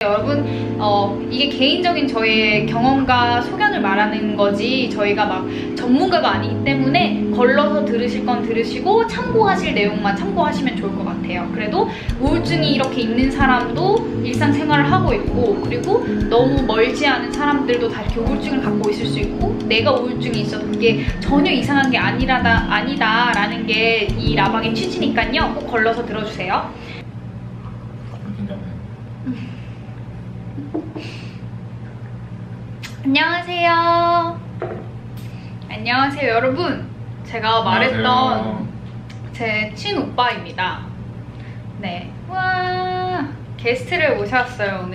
여러분 이게 개인적인 저의 경험과 소견을 말하는 거지 저희가 막 전문가가 아니기 때문에 걸러서 들으실 건 들으시고 참고하실 내용만 참고하시면 좋을 것 같아요. 그래도 우울증이 이렇게 있는 사람도 일상생활을 하고 있고, 그리고 너무 멀지 않은 사람들도 다 이렇게 우울증을 갖고 있을 수 있고, 내가 우울증이 있어도 그게 전혀 이상한 게 아니다라는 게 이 라방의 취지니까요. 꼭 걸러서 들어주세요. 안녕하세요. 안녕하세요 여러분. 제가 말했던 제 친오빠입니다. 네. 와, 게스트를 모셨어요.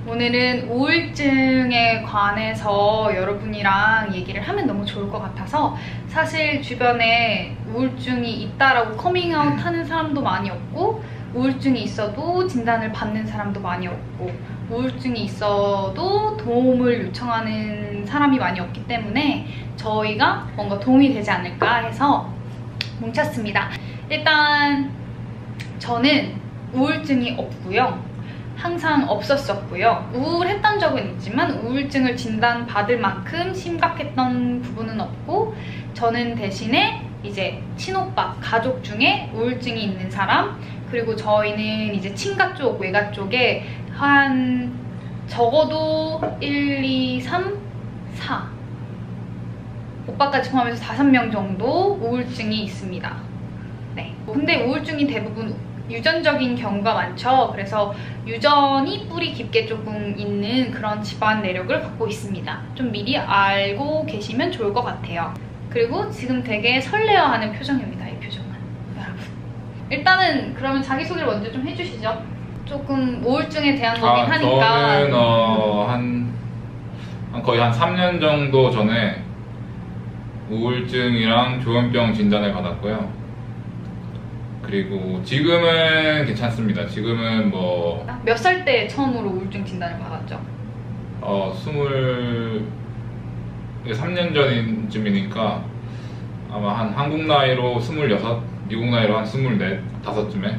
오늘은 우울증에 관해서 여러분이랑 얘기를 하면 너무 좋을 것 같아서, 사실 주변에 우울증이 있다라고 커밍아웃 하는 사람도 많이 없고, 우울증이 있어도 진단을 받는 사람도 많이 없고, 우울증이 있어도 도움을 요청하는 사람이 많이 없기 때문에 저희가 뭔가 도움이 되지 않을까 해서 뭉쳤습니다. 일단 저는 우울증이 없고요. 항상 없었었고요. 우울했던 적은 있지만 우울증을 진단받을 만큼 심각했던 부분은 없고, 저는 대신에 이제 친오빠, 가족 중에 우울증이 있는 사람, 그리고 저희는 이제 친가 쪽, 외가 쪽에 한 적어도 1, 2, 3, 4 오빠까지 포함해서 5명 정도 우울증이 있습니다. 네. 근데 우울증이 대부분 유전적인 경우가 많죠. 그래서 유전이 뿌리 깊게 조금 있는 그런 집안 내력을 갖고 있습니다. 좀 미리 알고 계시면 좋을 것 같아요. 그리고 지금 되게 설레어하는 표정입니다. 이 표정은. 여러분. 일단은 그러면 자기소개를 먼저 좀 해주시죠. 조금 우울증에 대한 거긴 하니까. 저는 거의 한 3년 정도 전에 우울증이랑 조현병 진단을 받았고요. 그리고 지금은 괜찮습니다. 지금은 뭐... 몇 살 때 처음으로 우울증 진단을 받았죠? 3년 전쯤이니까 아마 한 한국 나이로 26, 미국 나이로 한 24, 5쯤에.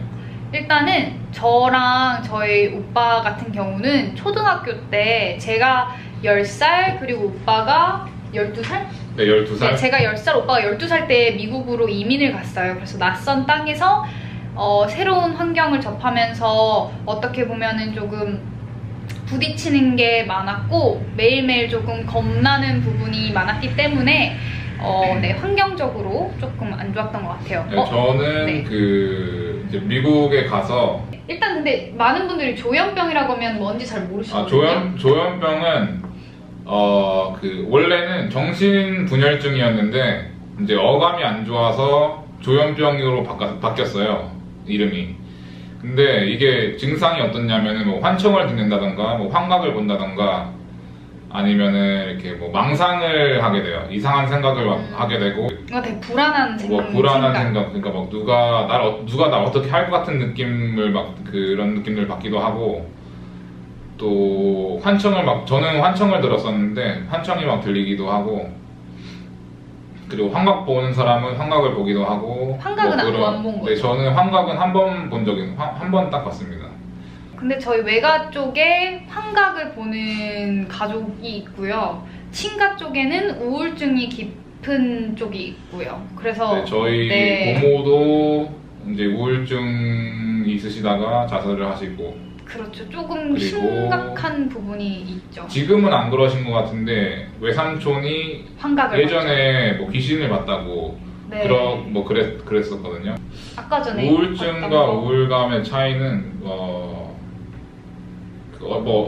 일단은 저랑 저희 오빠 같은 경우는 초등학교 때 제가 10살 그리고 오빠가 12살? 네, 12살. 네, 제가 10살, 오빠가 12살 때 미국으로 이민을 갔어요. 그래서 낯선 땅에서 새로운 환경을 접하면서 어떻게 보면은 조금 부딪히는 게 많았고, 매일매일 조금 겁나는 부분이 많았기 때문에 네, 환경적으로 조금 안 좋았던 것 같아요. 네, 저는 네. 이제 미국에 가서 일단 근데 많은 분들이 조현병이라고 하면 뭔지 잘 모르시거든요. 조현병은 원래는 정신분열증이었는데 이제 어감이 안 좋아서 조현병으로 바뀌었어요, 이름이. 근데 이게 증상이 어떻냐면은 뭐 환청을 듣는다던가 뭐 환각을 본다던가 아니면은 이렇게 뭐 망상을 하게 돼요. 이상한 생각을 막 하게 되고, 뭔가 되게 불안한 생각. 그러니까 막 누가 날 어떻게 할 것 같은 느낌을 막 그런 느낌을 받기도 하고, 또 저는 환청을 들었었는데 환청이 막 들리기도 하고, 그리고 환각 보는 사람은 환각을 보기도 하고. 환각은 안 본 거죠? 네, 저는 환각은 한 번 딱 봤습니다. 근데 저희 외가 쪽에 환각을 보는 가족이 있고요. 친가 쪽에는 우울증이 깊은 쪽이 있고요. 그래서 네, 저희 고모도 이제 우울증이 있으시다가 자살을 하시고. 그렇죠. 조금 심각한 부분이 있죠. 지금은 안 그러신 것 같은데 외삼촌이 환각을 예전에 뭐 귀신을 봤다고. 네. 그랬었거든요. 아까 전에 우울증과 우울감의 차이는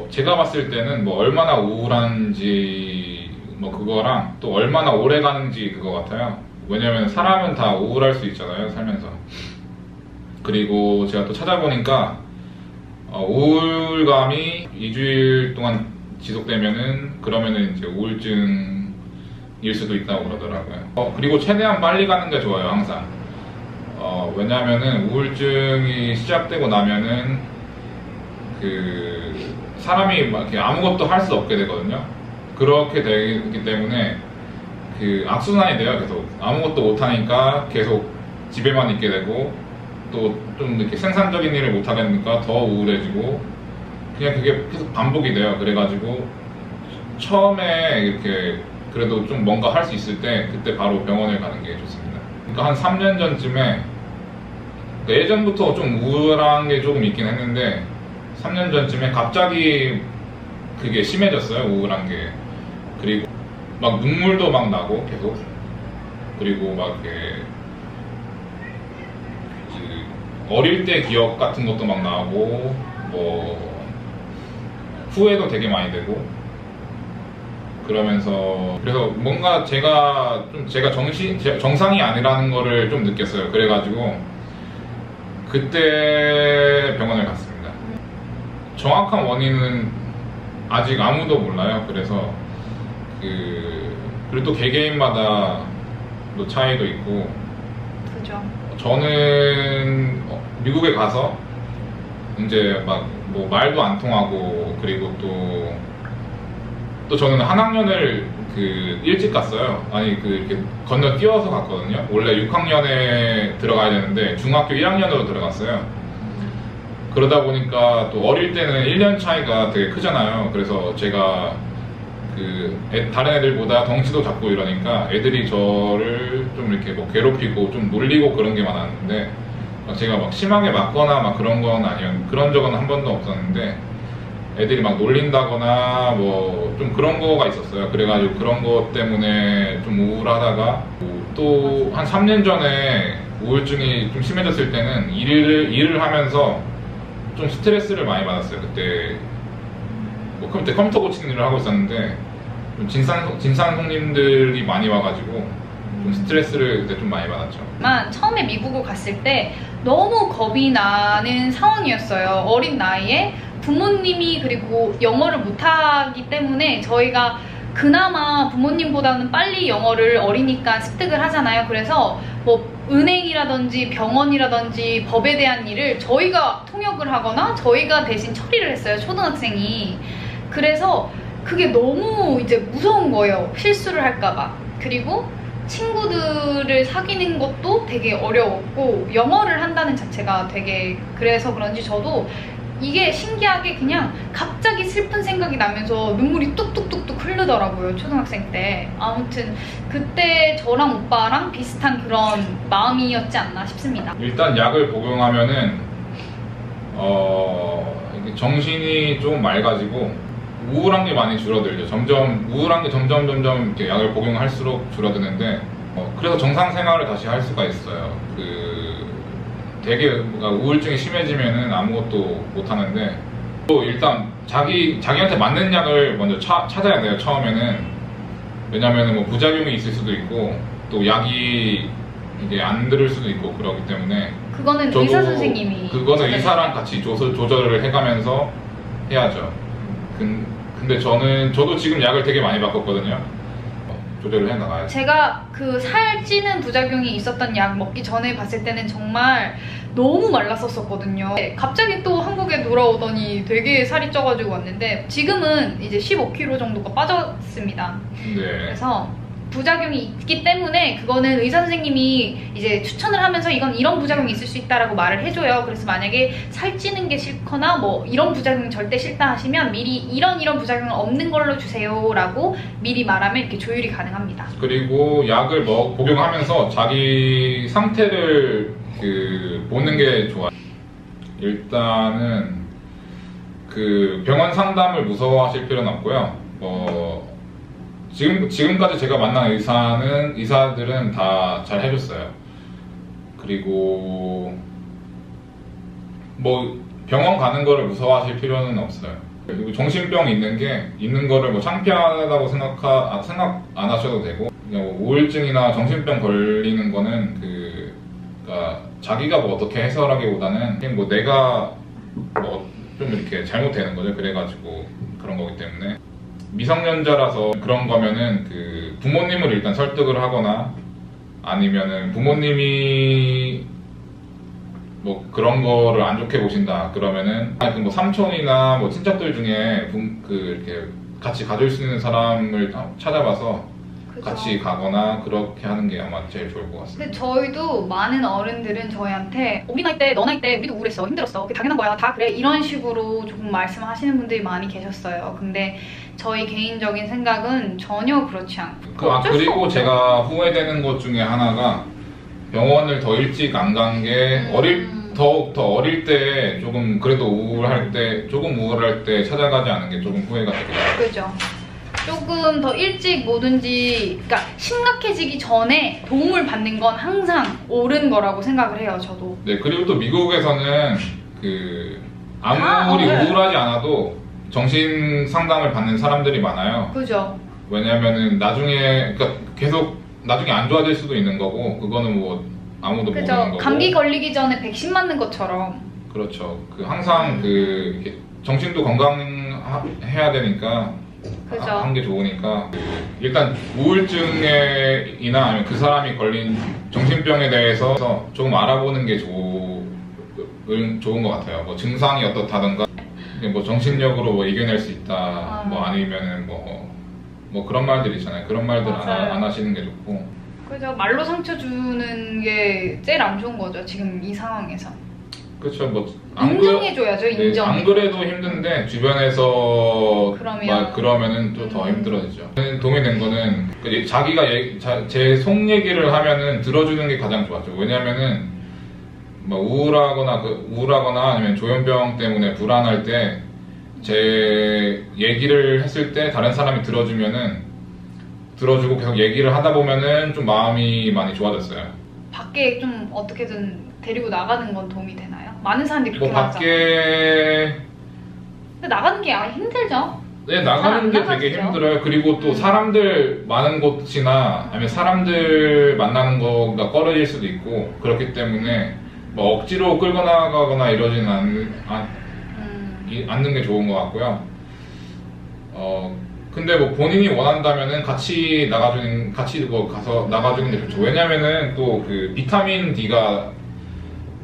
제가 봤을 때는 뭐 얼마나 우울한지 뭐 그거랑 또 얼마나 오래 가는지 그거 같아요. 왜냐면 사람은 다 우울할 수 있잖아요, 살면서. 그리고 제가 또 찾아보니까 우울감이 2주일 동안 지속되면은 그러면은 이제 우울증일 수도 있다고 그러더라고요. 그리고 최대한 빨리 가는 게 좋아요, 항상. 왜냐면은 우울증이 시작되고 나면은 사람이 막 이렇게 아무것도 할 수 없게 되거든요. 그렇게 되기 때문에 악순환이 돼요. 계속 아무것도 못하니까 계속 집에만 있게 되고, 또 좀 이렇게 생산적인 일을 못하니까 더 우울해지고, 그냥 그게 계속 반복이 돼요. 그래가지고 처음에 이렇게 그래도 좀 뭔가 할 수 있을 때 그때 바로 병원을 가는 게 좋습니다. 그러니까 한 3년 전쯤에 예전부터 좀 우울한 게 조금 있긴 했는데 3년 전쯤에 갑자기 그게 심해졌어요. 우울한 게. 그리고 막 눈물도 막 나고 계속. 그리고 막 이렇게 어릴 때 기억 같은 것도 막 나고 뭐 후회도 되게 많이 되고 그러면서 그래서 뭔가 제가 정상이 아니라는 거를 좀 느꼈어요. 그래가지고 그때 병원을 갔습니다. 정확한 원인은 아직 아무도 몰라요. 그래서 그리고 또 개개인마다 또 차이도 있고. 그죠. 저는 미국에 가서 이제 막 뭐 말도 안 통하고 그리고 또 저는 한 학년을 일찍 갔어요. 아니 이렇게 건너뛰어서 갔거든요. 원래 6학년에 들어가야 되는데 중학교 1학년으로 들어갔어요. 그러다 보니까 또 어릴 때는 1년 차이가 되게 크잖아요. 그래서 제가 다른 애들보다 덩치도 작고 이러니까 애들이 저를 좀 이렇게 뭐 괴롭히고 좀 놀리고 그런 게 많았는데 제가 막 심하게 맞거나 막 그런 적은 한 번도 없었는데 애들이 막 놀린다거나 뭐 좀 그런 거가 있었어요. 그래가지고 그런 거 때문에 좀 우울하다가 또 한 3년 전에 우울증이 좀 심해졌을 때는 일을 하면서 좀 스트레스를 많이 받았어요. 그때 컴퓨터 고치는 일을 하고 있었는데 좀 진상 손님들이 많이 와가지고 좀 스트레스를 그때 좀 많이 받았죠. 처음에 미국을 갔을 때 너무 겁이 나는 상황이었어요. 어린 나이에 부모님이 그리고 영어를 못하기 때문에 저희가 그나마 부모님보다는 빨리 영어를 어리니까 습득을 하잖아요. 그래서 뭐 은행이라든지 병원이라든지 법에 대한 일을 저희가 통역을 하거나 저희가 대신 처리를 했어요. 초등학생이. 그래서 그게 너무 이제 무서운 거예요. 실수를 할까봐. 그리고 친구들을 사귀는 것도 되게 어려웠고 영어를 한다는 자체가 되게 그래서 그런지 저도 이게 신기하게 그냥 갑자기 슬픈 생각이 나면서 눈물이 뚝뚝뚝뚝 흐르더라고요. 초등학생 때. 아무튼 그때 저랑 오빠랑 비슷한 그런 마음이었지 않나 싶습니다. 일단 약을 복용하면은 정신이 좀 맑아지고 우울한 게 많이 줄어들죠. 우울한 게 점점 이렇게 약을 복용할수록 줄어드는데 그래서 정상 생활을 다시 할 수가 있어요. 되게 우울증이 심해지면은 아무것도 못 하는데 또 일단 자기한테 맞는 약을 먼저 찾아야 돼요. 처음에는. 왜냐면은 뭐 부작용이 있을 수도 있고 또 약이 이게 안 들을 수도 있고 그러기 때문에 그거는 의사 선생님이 그거는 의사랑 같이 조절을 해가면서 해야죠. 근데 저도 지금 약을 되게 많이 바꿨거든요. 조절을 해나가야죠. 제가 살찌는 부작용이 있었던 약 먹기 전에 봤을 때는 정말 너무 말랐었거든요. 갑자기 또 한국에 돌아오더니 되게 살이 쪄가지고 왔는데 지금은 이제 15kg 정도가 빠졌습니다. 네. 그래서 부작용이 있기 때문에 그거는 의사 선생님이 이제 추천을 하면서 이런 부작용이 있을 수 있다라고 말을 해줘요. 그래서 만약에 살찌는 게 싫거나 뭐 이런 부작용이 절대 싫다 하시면 미리 이런 부작용은 없는 걸로 주세요 라고 미리 말하면 이렇게 조율이 가능합니다. 그리고 약을 복용하면서 자기 상태를 보는 게 좋아요. 일단은 병원 상담을 무서워하실 필요는 없고요. 지금까지 제가 만난 의사들은 다 잘 해줬어요. 그리고 뭐 병원 가는 거를 무서워하실 필요는 없어요. 그리고 정신병 있는 거를 뭐 창피하다고 생각 안 하셔도 되고 그냥 우울증이나 정신병 걸리는 거는 그러니까 자기가 뭐 어떻게 해설하기보다는 그냥 뭐 내가 뭐 좀 이렇게 잘못되는 거죠. 그래가지고 그런 거기 때문에. 미성년자라서 그런 거면은 부모님을 일단 설득을 하거나 아니면은 부모님이 뭐 그런 거를 안 좋게 보신다 그러면은 뭐 삼촌이나 뭐 친척들 중에 이렇게 같이 가줄 수 있는 사람을 찾아봐서 같이 가거나 그렇게 하는 게 아마 제일 좋을 것 같습니다. 근데 저희도 많은 어른들은 저희한테 우리 나이 때, 너 나이 때 우리도 우울했어, 힘들었어, 그게 당연한 거야, 다 그래, 이런 식으로 조금 말씀하시는 분들이 많이 계셨어요. 근데 저희 개인적인 생각은 전혀 그렇지 않고 그리고 제가 후회되는 것 중에 하나가 병원을 더 일찍 안 간 게 더 어릴 때 조금 그래도 우울할 때 찾아가지 않은 게 조금 후회가 되기도 해요. 그죠. 조금 더 일찍 뭐든지, 그러니까 심각해지기 전에 도움을 받는 건 항상 옳은 거라고 생각을 해요, 저도. 네, 그리고 또 미국에서는 아무리 네. 우울하지 않아도 정신 상담을 받는 사람들이 많아요. 그죠. 왜냐면은 나중에 안 좋아질 수도 있는 거고, 그거는 뭐 아무도 모르는 그죠. 거고. 감기 걸리기 전에 백신 맞는 것처럼. 그렇죠. 항상 이렇게 정신도 건강해야 되니까 그죠. 한 게 좋으니까 일단 우울증이나 아니면 그 사람이 걸린 정신병에 대해서 조금 알아보는 게 좋은 것 같아요. 뭐 증상이 어떻다든가, 뭐 정신력으로 뭐 이겨낼 수 있다, 뭐 아니면은 뭐 그런 말들 있잖아요. 그런 말들 안 하시는 게 좋고. 그죠. 말로 상처 주는 게 제일 안 좋은 거죠, 지금 이 상황에서. 그렇죠. 뭐 인정해줘야죠, 인정. 안 그래도 힘든데 주변에서 그러면은 또 더 힘들어지죠. 도움이 된 거는 자기가 제 속 얘기를 하면은 들어주는 게 가장 좋았죠. 왜냐면은 뭐 우울하거나 아니면 조현병 때문에 불안할 때 제 얘기를 했을 때 다른 사람이 들어주고 계속 얘기를 하다 보면은 좀 마음이 많이 좋아졌어요. 밖에 좀 어떻게든 데리고 나가는 건 도움이 되나요? 많은 사람들이 그렇게 뭐 나가잖아요. 근데 나가는 게 힘들죠? 네, 나가는 게 되게 힘들어요. 그리고 또 사람들 많은 곳이나 아니면 사람들 만나는 거가 꺼려질 수도 있고, 그렇기 때문에 뭐 억지로 끌고 나가거나 이러지는 않는 게 좋은 것 같고요. 근데 뭐 본인이 원한다면은 같이 가서 나가주는 게 좋죠. 왜냐면은 또 비타민 D가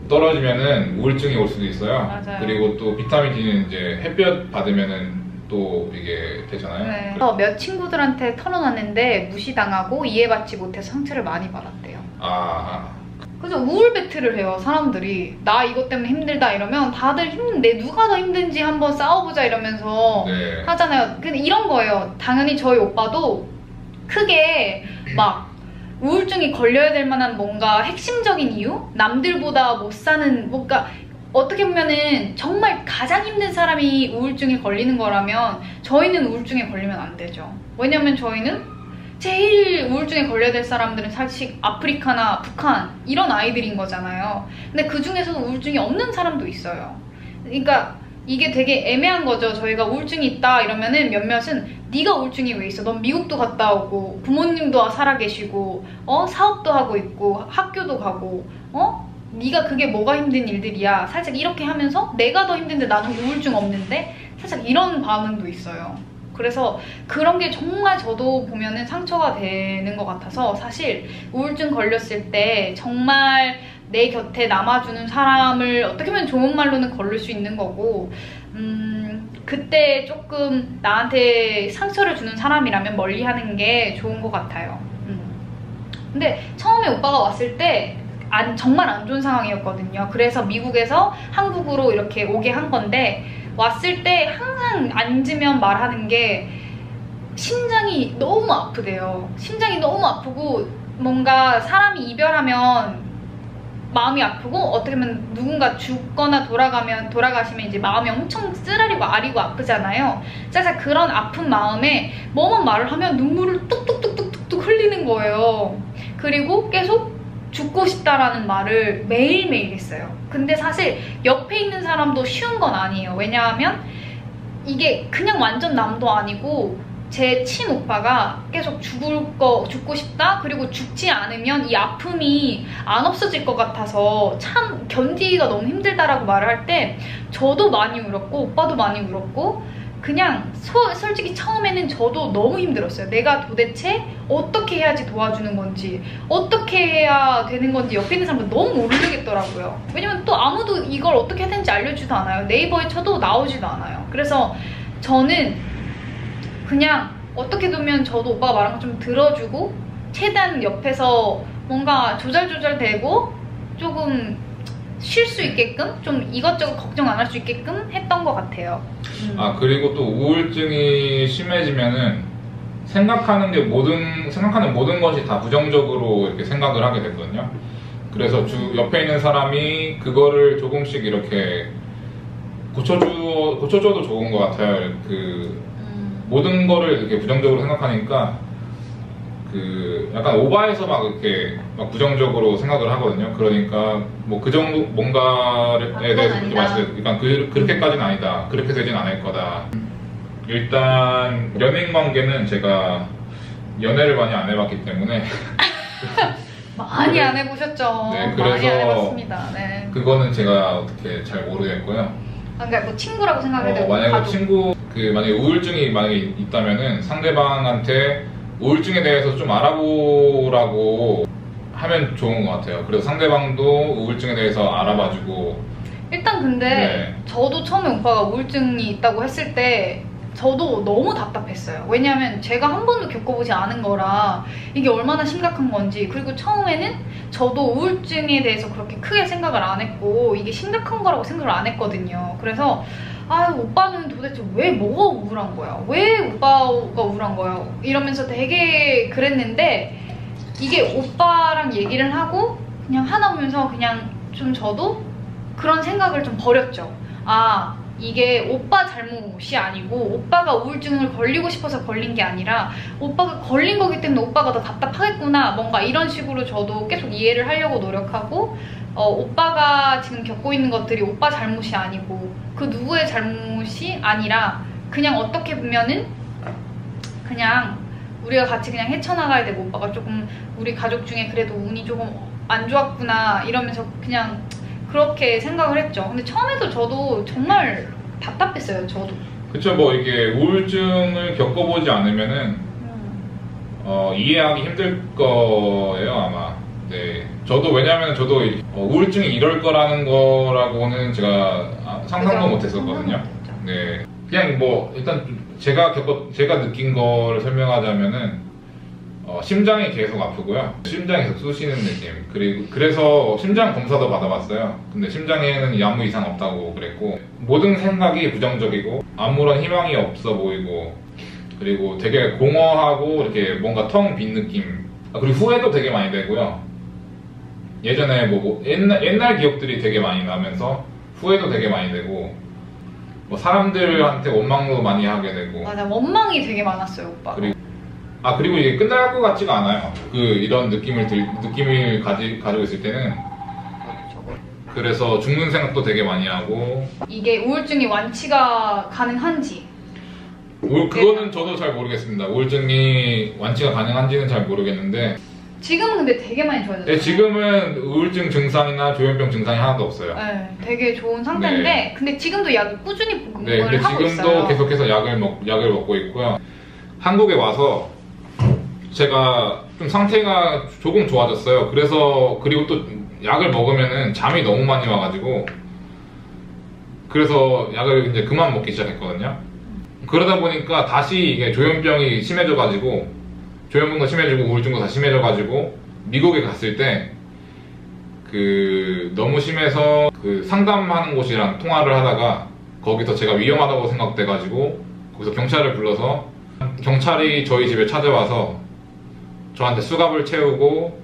떨어지면은 우울증이 올 수도 있어요. 맞아요. 그리고 또 비타민 D는 이제 햇볕 받으면은 또 이게 되잖아요. 네. 몇 친구들한테 털어놨는데 무시당하고 이해받지 못해서 상처를 많이 받았대요. 그래서 우울 배틀을 해요, 사람들이. 나 이것 때문에 힘들다 이러면 다들 힘든데 누가 더 힘든지 한번 싸워보자 이러면서 네. 하잖아요. 근데 이런 거예요. 당연히 저희 오빠도 크게 막 우울증이 걸려야 될 만한 뭔가 핵심적인 이유? 남들보다 못 사는 뭔가, 어떻게 보면은 정말 가장 힘든 사람이 우울증에 걸리는 거라면 저희는 우울증에 걸리면 안 되죠. 왜냐면 저희는 제일 우울증에 걸려야 될 사람들은 사실 아프리카나 북한 이런 아이들인 거잖아요. 근데 그 중에서도 우울증이 없는 사람도 있어요. 그러니까 이게 되게 애매한 거죠. 저희가 우울증이 있다 이러면은 몇몇은 네가 우울증이 왜 있어? 넌 미국도 갔다 오고 부모님도 살아계시고 사업도 하고 있고 학교도 가고 네가 그게 뭐가 힘든 일들이야. 살짝 이렇게 하면서 내가 더 힘든데 나는 우울증 없는데, 살짝 이런 반응도 있어요. 그래서 그런 게 정말 저도 보면은 상처가 되는 것 같아서, 사실 우울증 걸렸을 때 정말 내 곁에 남아주는 사람을 어떻게 보면 좋은 말로는 걸을 수 있는 거고, 그때 조금 나한테 상처를 주는 사람이라면 멀리하는 게 좋은 것 같아요. 근데 처음에 오빠가 왔을 때 정말 안 좋은 상황이었거든요. 그래서 미국에서 한국으로 이렇게 오게 한 건데, 왔을 때 항상 앉으면 말하는 게 심장이 너무 아프대요. 심장이 너무 아프고, 뭔가 사람이 이별하면 마음이 아프고, 어떻게 보면 누군가 죽거나 돌아가시면 이제 마음이 엄청 쓰라리고 아리고 아프잖아요. 살짝 그런 아픈 마음에 뭐만 말을 하면 눈물을 뚝뚝뚝뚝뚝 흘리는 거예요. 그리고 계속 죽고 싶다라는 말을 매일매일 했어요. 근데 사실 옆에 있는 사람도 쉬운 건 아니에요. 왜냐하면 이게 그냥 완전 남도 아니고 제 친오빠가 계속 죽고 싶다, 그리고 죽지 않으면 이 아픔이 안 없어질 것 같아서 참 견디기가 너무 힘들다라고 말을 할 때 저도 많이 울었고 오빠도 많이 울었고, 그냥 솔직히 처음에는 저도 너무 힘들었어요. 내가 도대체 어떻게 해야지 도와주는 건지, 어떻게 해야 되는 건지 옆에 있는 사람들 너무 모르겠더라고요. 왜냐면 또 아무도 이걸 어떻게 해야 되는지 알려주지도 않아요. 네이버에 쳐도 나오지도 않아요. 그래서 저는 그냥 어떻게 보면 저도 오빠가 말한 거 좀 들어주고 최대한 옆에서 뭔가 조절되고 조금 쉴 수 있게끔 좀 이것저것 걱정 안 할 수 있게끔 했던 것 같아요. 아, 그리고 또 우울증이 심해지면은 생각하는 모든 것이 다 부정적으로 이렇게 생각을 하게 되거든요. 그래서 옆에 있는 사람이 그거를 조금씩 이렇게 고쳐줘도 좋은 것 같아요. 모든 거를 이렇게 부정적으로 생각하니까 약간 오바해서 막 이렇게 막 부정적으로 생각을 하거든요. 그러니까 뭐 그 정도 뭔가에 대해서 그렇게 말씀드려요. 그러니까 그렇게까지는 아니다. 그렇게 되진 않을 거다. 일단 연예인 관계는 제가 연애를 많이 안 해봤기 때문에 많이 안 해보셨죠? 네, 많이 안 그래서 해봤습니다. 네. 그거는 제가 어떻게 잘 모르겠고요. 아, 그러니까 뭐 친구라고 생각해야 되고 만약에 만약에 우울증이 만약에 있다면은 상대방한테 우울증에 대해서 좀 알아보라고 하면 좋은 것 같아요. 그래서 상대방도 우울증에 대해서 알아봐주고. 일단 근데 네. 저도 처음에 오빠가 우울증이 있다고 했을 때 저도 너무 답답했어요. 왜냐하면 제가 한 번도 겪어보지 않은 거라 이게 얼마나 심각한 건지, 그리고 처음에는 저도 우울증에 대해서 그렇게 크게 생각을 안 했고 이게 심각한 거라고 생각을 안 했거든요. 그래서 오빠는 도대체 왜 뭐가 우울한 거야? 왜 오빠가 우울한 거야? 이러면서 되게 그랬는데 이게 오빠랑 얘기를 하고 그냥 하다 보면서 그냥 좀 저도 그런 생각을 좀 버렸죠. 이게 오빠 잘못이 아니고 오빠가 우울증을 걸리고 싶어서 걸린 게 아니라 오빠가 걸린 거기 때문에 오빠가 더 답답하겠구나, 뭔가 이런 식으로 저도 계속 이해를 하려고 노력하고 오빠가 지금 겪고 있는 것들이 오빠 잘못이 아니고 그 누구의 잘못이 아니라 그냥 어떻게 보면은 그냥 우리가 같이 그냥 헤쳐나가야 되고 오빠가 조금 우리 가족 중에 그래도 운이 조금 안 좋았구나 이러면서 그냥 그렇게 생각을 했죠. 근데 처음에도 저도 정말 답답했어요. 저도. 그쵸. 뭐 이게 우울증을 겪어보지 않으면은 이해하기 힘들 거예요 아마. 네. 왜냐면 저도 우울증이 이럴 거라는 거라고는 제가 상상도 못했었거든요. 네. 그냥 뭐 일단 제가 느낀 거를 설명하자면은 심장이 계속 아프고요. 심장이 계속 쑤시는 느낌. 그래서 심장 검사도 받아봤어요. 근데 심장에는 아무 이상 없다고 그랬고, 모든 생각이 부정적이고 아무런 희망이 없어 보이고, 그리고 되게 공허하고 이렇게 뭔가 텅 빈 느낌. 그리고 후회도 되게 많이 되고요. 예전에 옛날 기억들이 되게 많이 나면서 후회도 되게 많이 되고, 뭐 사람들한테 원망도 많이 하게 되고. 맞아, 원망이 되게 많았어요, 오빠. 그리고 이게 끝날 것 같지가 않아요. 이런 느낌을 가지고 있을 때는. 그래서 죽는 생각도 되게 많이 하고. 이게 우울증이 완치가 가능한지. 그거는 저도 잘 모르겠습니다. 우울증이 완치가 가능한지는 잘 모르겠는데. 지금은 근데 되게 많이 좋아졌어요. 네, 지금은 우울증 증상이나 조현병 증상이 하나도 없어요. 네, 되게 좋은 상태인데, 네. 근데 지금도 약을 꾸준히 복용을 네, 근데 하고 있어요. 지금도 계속해서 약을 먹고 있고요. 한국에 와서 제가 좀 상태가 조금 좋아졌어요. 그리고 또 약을 먹으면은 잠이 너무 많이 와가지고, 그래서 약을 이제 그만 먹기 시작했거든요. 그러다 보니까 다시 이게 조현병이 심해져가지고, 조현병도 심해지고 우울증도 다 심해져가지고, 미국에 갔을 때 너무 심해서 상담하는 곳이랑 통화를 하다가 거기서 제가 위험하다고 생각돼가지고 거기서 경찰을 불러서, 경찰이 저희 집에 찾아와서 저한테 수갑을 채우고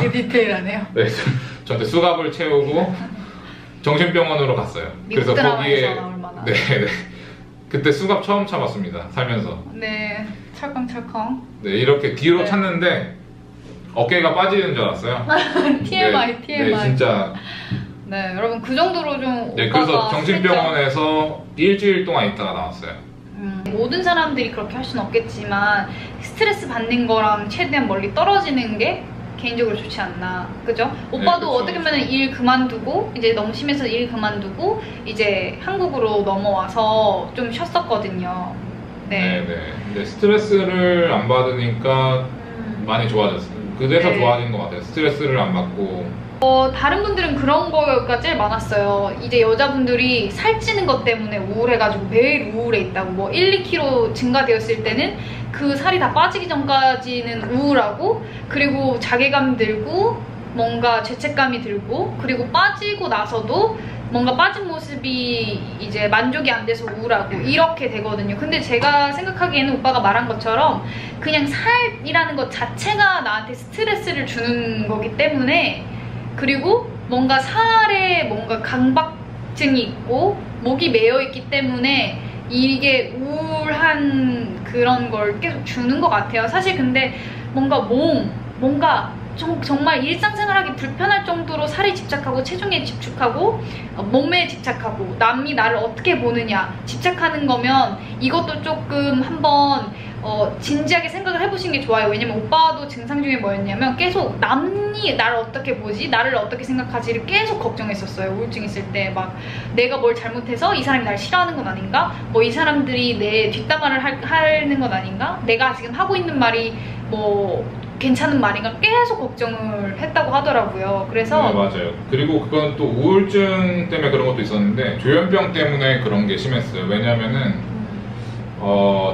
되게 디테일하네요. 네, 저한테 수갑을 채우고 정신병원으로 갔어요. 미국 드라마에서 나올 만한. 네. 그때 수갑 처음 차봤습니다, 살면서. 네, 철컹철컹. 네, 이렇게 뒤로 네. 찼는데 어깨가 빠지는 줄 알았어요. TMI, TMI. 네, 진짜. 네, 여러분 그 정도로 좀. 네, 그래서 오빠가 정신병원에서 일주일 동안 있다가 나왔어요. 모든 사람들이 그렇게 할 수는 없겠지만 스트레스 받는 거랑 최대한 멀리 떨어지는 게 개인적으로 좋지 않나, 그죠? 오빠도 그쵸, 어떻게 보면 일 그만두고 이제 너무 심해서 일 그만두고 이제 한국으로 넘어와서 좀 쉬었었거든요. 네. 근데 스트레스를 안 받으니까 많이 좋아졌어요. 그래서 네. 좋아진 것 같아요. 스트레스를 안 받고 다른 분들은 그런 거가 제일 많았어요. 이제 여자분들이 살찌는 것 때문에 우울해가지고 매일 우울해 있다고. 뭐 1, 2kg 증가되었을 때는 그 살이 다 빠지기 전까지는 우울하고, 그리고 자괴감 들고 뭔가 죄책감이 들고, 그리고 빠지고 나서도 뭔가 빠진 모습이 이제 만족이 안 돼서 우울하고 이렇게 되거든요. 근데 제가 생각하기에는 오빠가 말한 것처럼 그냥 살이라는 것 자체가 나한테 스트레스를 주는 거기 때문에, 그리고 뭔가 살에 뭔가 강박증이 있고 목이 메어 있기 때문에 이게 우울한 그런 걸 계속 주는 것 같아요. 사실 근데 뭔가 정말 일상생활하기 불편할 정도로 살에 집착하고 체중에 집착하고 몸에 집착하고 남이 나를 어떻게 보느냐 집착하는 거면 이것도 조금 한번 진지하게 생각을 해보시는 게 좋아요. 왜냐면 오빠도 증상 중에 뭐였냐면 계속 남이 나를 어떻게 보지? 나를 어떻게 생각하지를 계속 걱정했었어요. 우울증 있을 때 막 내가 뭘 잘못해서 이 사람이 날 싫어하는 건 아닌가? 뭐 이 사람들이 내 뒷담화를 하는 건 아닌가? 내가 지금 하고 있는 말이 뭐 괜찮은 말인가 계속 걱정을 했다고 하더라고요. 그래서 네, 맞아요. 그리고 그건 또 우울증 때문에 그런 것도 있었는데 조현병 때문에 그런 게 심했어요. 왜냐면은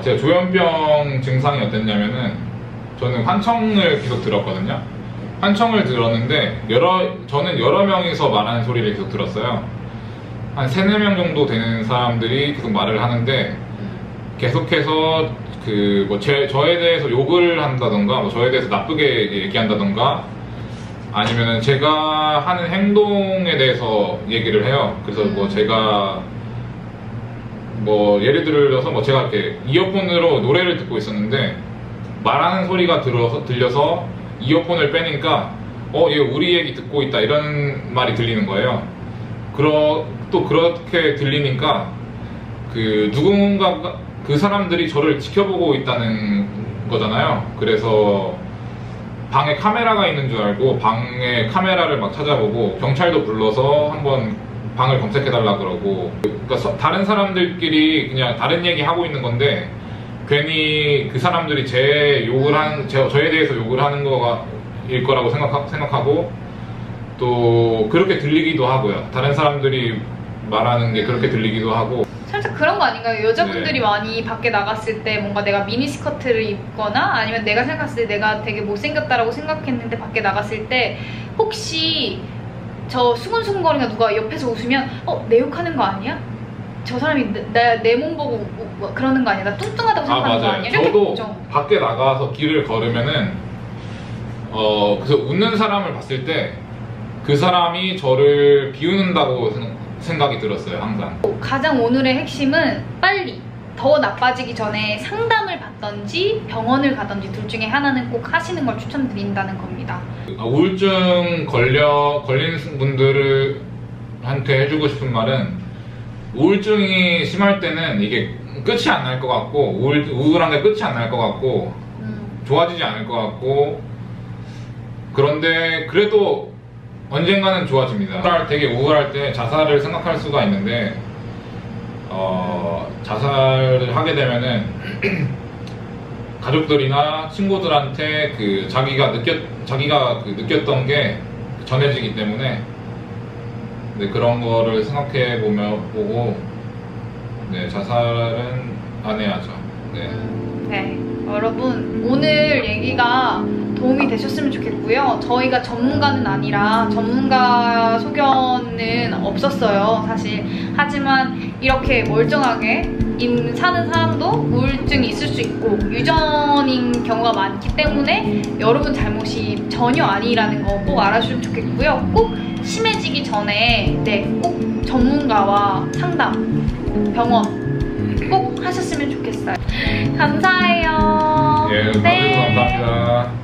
제가 조현병 증상이 어땠냐면은 저는 환청을 계속 들었거든요. 환청을 들었는데 저는 여러 명이서 말하는 소리를 계속 들었어요. 한 3, 4명 정도 되는 사람들이 계속 말을 하는데 계속해서 저에 대해서 욕을 한다던가, 뭐 저에 대해서 나쁘게 얘기한다던가, 아니면은 제가 하는 행동에 대해서 얘기를 해요. 그래서 뭐 제가, 뭐 예를 들어서 뭐 제가 이렇게 이어폰으로 노래를 듣고 있었는데, 말하는 소리가 들려서 이어폰을 빼니까, 얘 우리 얘기 듣고 있다, 이런 말이 들리는 거예요. 또 그렇게 들리니까, 누군가가, 그 사람들이 저를 지켜보고 있다는 거잖아요. 그래서 방에 카메라가 있는 줄 알고 방에 카메라를 막 찾아보고 경찰도 불러서 한번 방을 검색해달라 그러고, 그러니까 다른 사람들끼리 그냥 다른 얘기 하고 있는 건데 괜히 그 사람들이 저에 대해서 욕을 하는 거일 거라고 생각하고 또 그렇게 들리기도 하고요. 다른 사람들이 말하는 게 그렇게 들리기도 하고. 살짝 그런 거 아닌가요? 여자분들이 네. 많이 밖에 나갔을 때 뭔가 내가 미니스커트를 입거나 아니면 내가 생각했을 때 내가 되게 못생겼다라고 생각했는데 밖에 나갔을 때 혹시 저 수근수근거리가 누가 옆에서 웃으면 내 욕하는 거 아니야? 저 사람이 내 몸 보고 그러는 거 아니야? 나 뚱뚱하다고 생각하는 거 아니야? 이렇게 저도 걱정. 밖에 나가서 길을 걸으면은 그래서 웃는 사람을 봤을 때 그 사람이 저를 비웃는다고 생각이 들었어요. 항상. 가장 오늘의 핵심은 빨리 더 나빠지기 전에 상담을 받던지 병원을 가던지 둘 중에 하나는 꼭 하시는 걸 추천드린다는 겁니다. 우울증 걸린 분들한테 해주고 싶은 말은, 우울증이 심할 때는 이게 끝이 안 날 것 같고 우울한 게 끝이 안 날 것 같고 좋아지지 않을 것 같고, 그런데 그래도 언젠가는 좋아집니다. 되게 우울할 때 자살을 생각할 수가 있는데 자살을 하게 되면은 가족들이나 친구들한테 자기가 느꼈던 게 전해지기 때문에 그런 거를 생각해 보고 자살은 안 해야죠. 네, 여러분 오늘 얘기가 도움이 되셨으면 좋겠고요. 저희가 전문가는 아니라 전문가 소견은 없었어요, 사실. 하지만 이렇게 멀쩡하게 사는 사람도 우울증이 있을 수 있고 유전인 경우가 많기 때문에 여러분 잘못이 전혀 아니라는 거 꼭 알아주시면 좋겠고요. 꼭 심해지기 전에 꼭 전문가와 상담, 병원 꼭 하셨으면 좋겠어요. 감사해요. 예, 감사합니다.